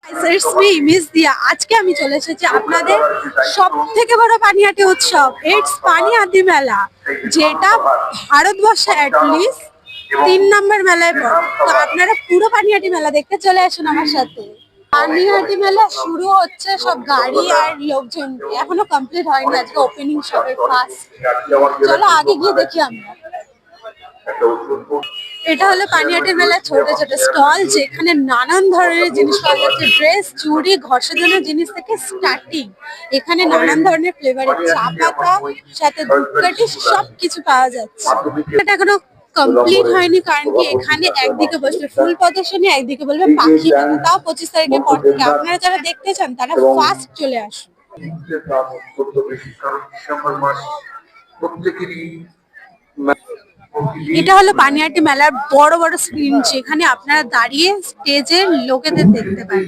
It's me, miss দিয়া। আজকে আমি চলে এসেছি আপনাদের সব থেকে বড় পানিহাটি উৎসব, ইটস পানিহাটি মেলা, যেটা ভারতবর্ষে অ্যাটলিস্ট 3 নম্বর মেলায় পড়ে। তো আপনারা পুরো পানিহাটি মেলা দেখতে চলে আসুন আমার সাথে। পানিহাটি মেলা শুরু হচ্ছে সব গাড়ি আর লোকজন দিয়ে। এখনো কমপ্লিট হয়নি, আজকে ওপেনিং সবে ফার্স্ট। চলো আগে গিয়ে দেখি আমরা। এটা হলো পানিহাটি মেলার ছোট ছোট স্টল, যেখানে নানান ধরনের জিনিস পাওয়া যাচ্ছে। ড্রেস, চুড়ি, ঘর সাজানোর জিনিস থেকে স্টার্টিং। এখানে নানান ধরনের ফ্লেভারের চা পাতা, সাথে ধূপকাঠি সবকিছু পাওয়া যাচ্ছে। এটা এখনো কমপ্লিট হয়নি, কারণ কি এখানে একদিকে বসবে ফুল প্রদর্শনী, একদিকে বলবে পাখি মেলা। তাও 25 তারিখের পর থেকে। আপনারা যারা দেখতে চান তারা ফার্স্ট চলে আসুন। এটা হলো পানিহাটি মেলার বড় বড় স্ক্রিন, যেখানে আপনারা দাঁড়িয়ে স্টেজের লোকেদের দেখতে পারেন।